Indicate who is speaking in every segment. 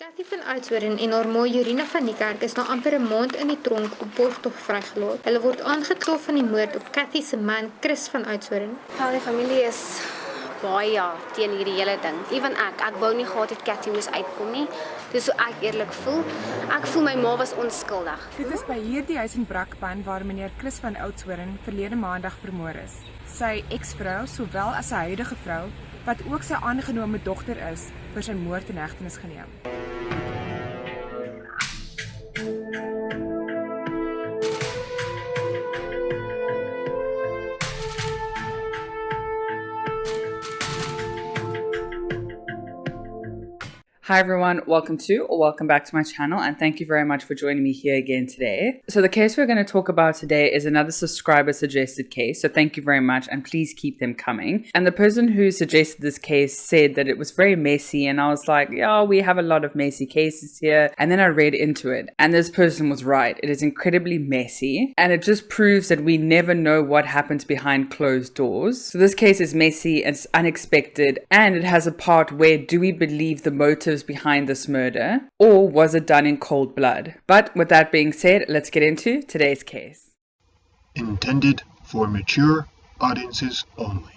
Speaker 1: Cathy van Oudtshoorn en haar mooi Jorina van Niekerk is na amper 'n maand in die tronk op borgtog vrygelaat. Hulle word aangekla van die moord op Cathy se man, Chris van Oudtshoorn.
Speaker 2: Van die familie is baie teen hierdie hele ding. Ewen ek wou nie gehad het Cathy moes uitkom nie. Dis so ek eerlik voel. Ek voel my ma was onskuldig.
Speaker 3: Dit is by hierdie huis in Brakpan waar meneer Chris van Oudtshoorn verlede maandag vermoor is. Sy eksvrou, sowel as sy huidige vrou, wat ook sy aangenome dogter is, vir sy moord in hegtenis geneem.
Speaker 4: Hi everyone, welcome back to my channel, and thank you very much for joining me here again today. So the case we're going to talk about today is another subscriber suggested case, so thank you very much and please keep them coming. And the person who suggested this case said that it was very messy, and I was like, yeah, we have a lot of messy cases here. And then I read into it and this person was right. It is incredibly messy and it just proves that we never know what happens behind closed doors. So this case is messy, it's unexpected, and it has a part where do we believe the motives behind this murder, or was it done in cold blood? But with that being said, let's get into today's case.
Speaker 5: Intended for mature audiences only.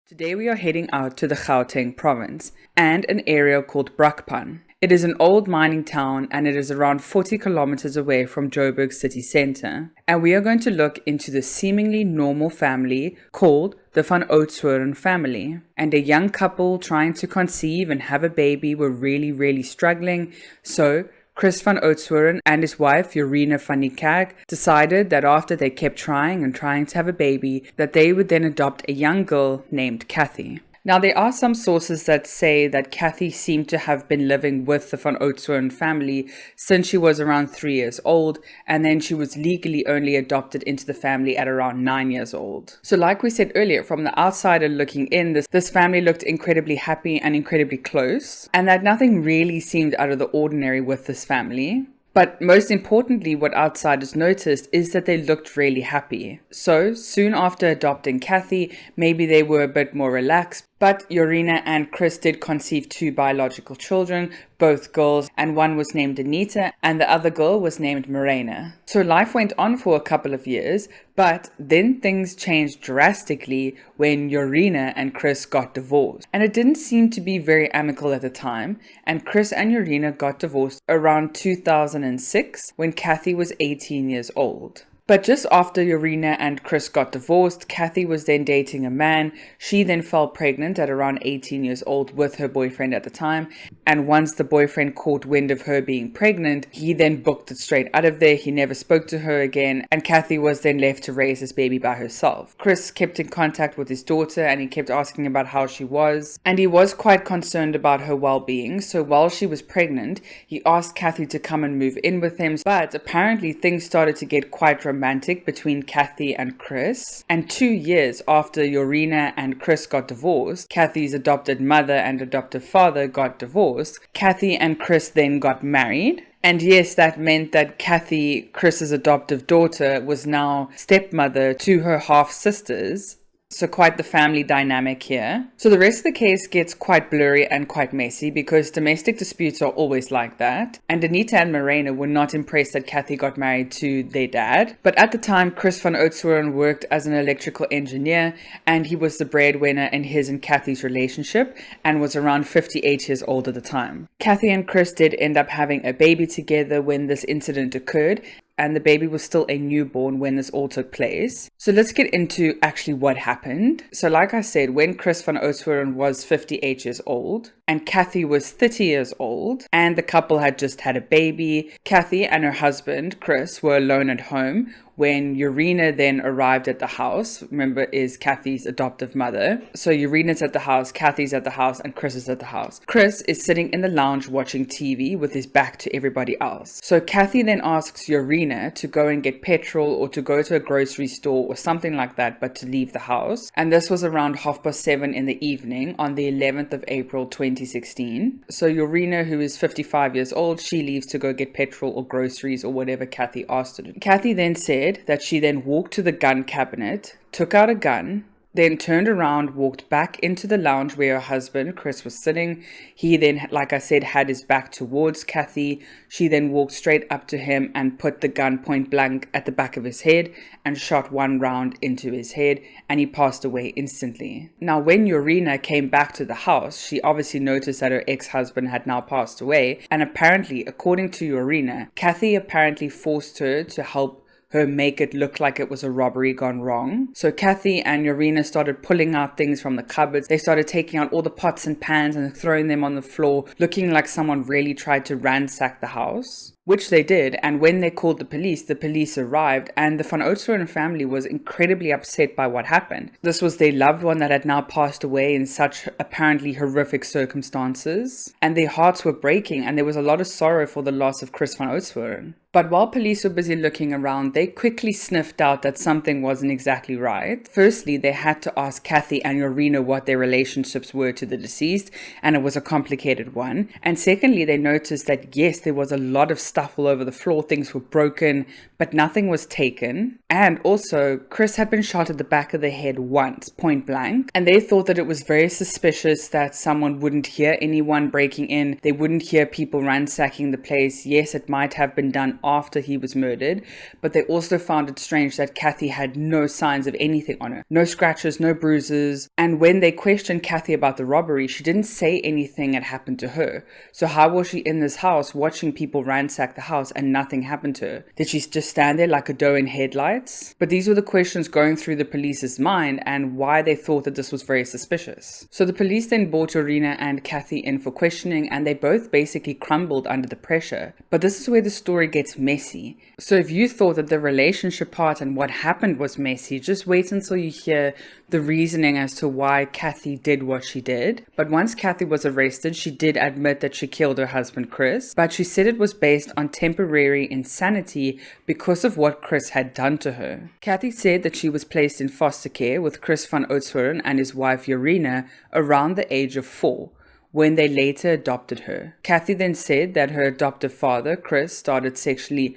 Speaker 4: Today we are heading out to the Gauteng province and an area called Brakpan. It is an old mining town and it is around 40 kilometers away from Joburg city center. And we are going to look into the seemingly normal family called the Van Oudtshoorn family. And a young couple trying to conceive and have a baby were really struggling. So Chris van Oudtshoorn and his wife Jorina van Niekerk decided that after they kept trying to have a baby, that they would then adopt a young girl named Cathy. Now, there are some sources that say that Cathy seemed to have been living with the Van Oudtshoorn family since she was around 3 years old, and then she was legally only adopted into the family at around 9 years old. So like we said earlier, from the outsider looking in, this family looked incredibly happy and incredibly close, and that nothing really seemed out of the ordinary with this family. But most importantly, what outsiders noticed is that they looked really happy. So soon after adopting Cathy, maybe they were a bit more relaxed, but Jorina and Chris did conceive 2 biological children, both girls, and one was named Anita and the other girl was named Morena. So life went on for a couple of years, but then things changed drastically when Jorina and Chris got divorced. And it didn't seem to be very amicable at the time, and Chris and Jorina got divorced around 2006 when Cathy was 18 years old. But just after Jorina and Chris got divorced, Cathy was then dating a man. She then fell pregnant at around 18 years old with her boyfriend at the time. And once the boyfriend caught wind of her being pregnant, he then booked it straight out of there. He never spoke to her again. And Cathy was then left to raise this baby by herself. Chris kept in contact with his daughter and he kept asking about how she was. And he was quite concerned about her well-being. So while she was pregnant, he asked Cathy to come and move in with him. But apparently things started to get quite romantic between Cathy and Chris. And 2 years after Jorina and Chris got divorced, Cathy's adopted mother and adoptive father got divorced. Cathy and Chris then got married. And yes, that meant that Cathy, Chris's adoptive daughter, was now stepmother to her half-sisters. So quite the family dynamic here. So the rest of the case gets quite blurry and quite messy because domestic disputes are always like that. And Anita and Morena were not impressed that Cathy got married to their dad. But at the time, Chris van Oudtshoorn worked as an electrical engineer and he was the breadwinner in his and Cathy's relationship and was around 58 years old at the time. Cathy and Chris did end up having a baby together when this incident occurred, and the baby was still a newborn when this all took place. So let's get into actually what happened. So like I said, when Chris van Oudtshoorn was 58 years old and Cathy was 30 years old and the couple had just had a baby, Cathy and her husband, Chris, were alone at home when Jorina then arrived at the house. Remember, is Cathy's adoptive mother. So Jorina's at the house, Cathy's at the house, and Chris is at the house. Chris is sitting in the lounge watching TV with his back to everybody else. So Cathy then asks Jorina to go and get petrol or to go to a grocery store or something like that, but to leave the house. And this was around 7:30 in the evening on the 11th of April 2016. So Jorina, who is 55 years old, she leaves to go get petrol or groceries or whatever Cathy asked her to do. Cathy then said that she then walked to the gun cabinet, took out a gun, then turned around, walked back into the lounge where her husband, Chris, was sitting. He then, like I said, had his back towards Cathy. She then walked straight up to him and put the gun point blank at the back of his head and shot one round into his head, and he passed away instantly. Now, when Urena came back to the house, she obviously noticed that her ex-husband had now passed away, and apparently, according to Urena, Cathy apparently forced her to help her make it look like it was a robbery gone wrong. So Cathy and Urena started pulling out things from the cupboards. They started taking out all the pots and pans and throwing them on the floor, looking like someone really tried to ransack the house. Which they did, and when they called the police arrived, and the Van Oudtshoorn family was incredibly upset by what happened. This was their loved one that had now passed away in such apparently horrific circumstances, and their hearts were breaking, and there was a lot of sorrow for the loss of Chris Van Oudtshoorn. But while police were busy looking around, they quickly sniffed out that something wasn't exactly right. Firstly, they had to ask Cathy and Urena what their relationships were to the deceased, and it was a complicated one. And secondly, they noticed that yes, there was a lot of stuff all over the floor, things were broken, but nothing was taken. And also, Chris had been shot at the back of the head once, point blank, and they thought that it was very suspicious that someone wouldn't hear anyone breaking in, they wouldn't hear people ransacking the place. Yes, it might have been done after he was murdered, but they also found it strange that Cathy had no signs of anything on her. No scratches, no bruises, and when they questioned Cathy about the robbery, she didn't say anything had happened to her. So how was she in this house watching people ransack the house and nothing happened to her? Did she just stand there like a doe in headlights? But these were the questions going through the police's mind and why they thought that this was very suspicious. So the police then brought Urena and Cathy in for questioning, and they both basically crumbled under the pressure. But this is where the story gets messy. So if you thought that the relationship part and what happened was messy, just wait until you hear the reasoning as to why Cathy did what she did. But once Cathy was arrested, she did admit that she killed her husband Chris, but she said it was based on temporary insanity because of what Chris had done to her. Cathy said that she was placed in foster care with Chris Van Oudtshoorn and his wife Urena around the age of 4. When they later adopted her. Cathy then said that her adoptive father, Chris, started sexually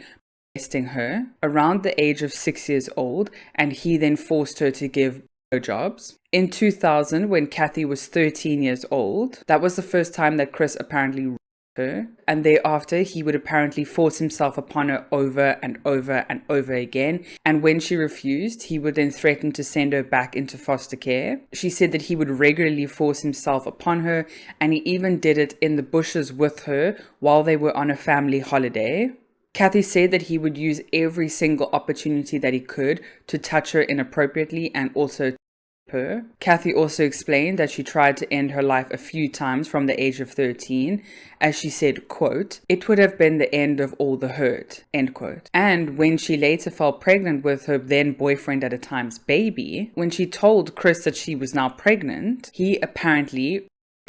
Speaker 4: molesting her around the age of 6 years old, and he then forced her to give blowjobs. In 2000, when Cathy was 13 years old, that was the first time that Chris apparently raped her, and thereafter he would apparently force himself upon her over and over and over again, and when she refused, he would then threaten to send her back into foster care. She said that he would regularly force himself upon her, and he even did it in the bushes with her while they were on a family holiday. Cathy said that he would use every single opportunity that he could to touch her inappropriately and also her. Cathy also explained that she tried to end her life a few times from the age of 13, as she said, quote, "It would have been the end of all the hurt," end quote. And when she later fell pregnant with her then boyfriend at a time's baby, when she told Chris that she was now pregnant, he apparently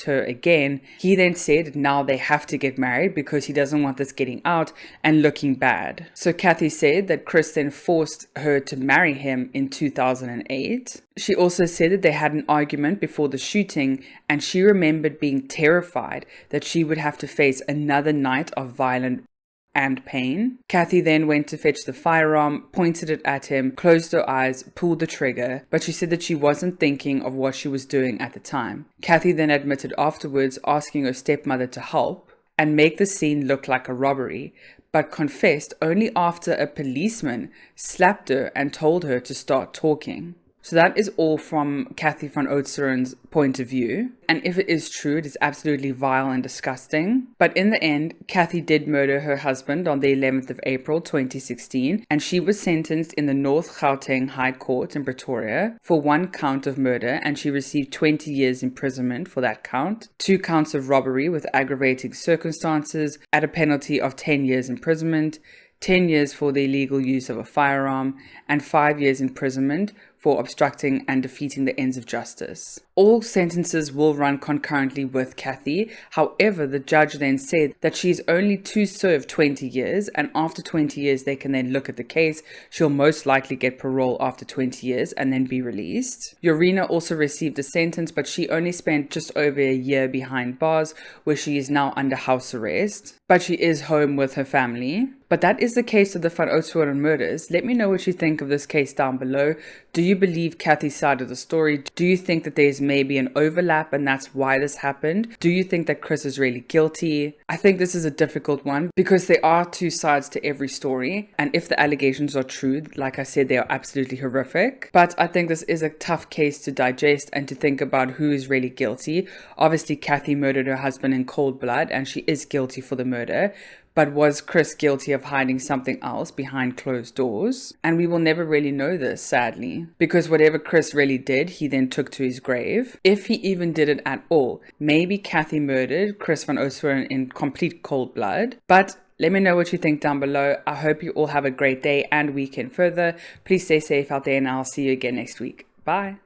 Speaker 4: her again. He then said now they have to get married because he doesn't want this getting out and looking bad. So Cathy said that Chris then forced her to marry him in 2008. She also said that they had an argument before the shooting, and she remembered being terrified that she would have to face another night of violent and pain. Cathy then went to fetch the firearm, pointed it at him, closed her eyes, pulled the trigger, but she said that she wasn't thinking of what she was doing at the time. Cathy then admitted afterwards asking her stepmother to help and make the scene look like a robbery, but confessed only after a policeman slapped her and told her to start talking. So that is all from Cathy Van Oudtshoorn's point of view. And if it is true, it is absolutely vile and disgusting. But in the end, Cathy did murder her husband on the 11th of April 2016, and she was sentenced in the North Gauteng High Court in Pretoria for 1 count of murder, and she received 20 years imprisonment for that count, 2 counts of robbery with aggravating circumstances at a penalty of 10 years imprisonment, 10 years for the illegal use of a firearm, and 5 years imprisonment for obstructing and defeating the ends of justice. All sentences will run concurrently with Cathy. However, the judge then said that she's only to serve 20 years, and after 20 years they can then look at the case. She'll most likely get parole after 20 years and then be released. Urena also received a sentence, but she only spent just over a year behind bars, where she is now under house arrest, but she is home with her family. But that is the case of the Van Oudtshoorn murders. Let me know what you think of this case down below. Do you believe Cathy's side of the story? Do you think that there's maybe an overlap and that's why this happened? Do you think that Chris is really guilty? I think this is a difficult one because there are two sides to every story. And if the allegations are true, like I said, they are absolutely horrific. But I think this is a tough case to digest and to think about who is really guilty. Obviously, Cathy murdered her husband in cold blood and she is guilty for the murder. But was Chris guilty of hiding something else behind closed doors? And we will never really know this, sadly, because whatever Chris really did, he then took to his grave. If he even did it at all, maybe Cathy murdered Chris Van Oudtshoorn in complete cold blood. But let me know what you think down below. I hope you all have a great day and weekend further. Please stay safe out there and I'll see you again next week. Bye.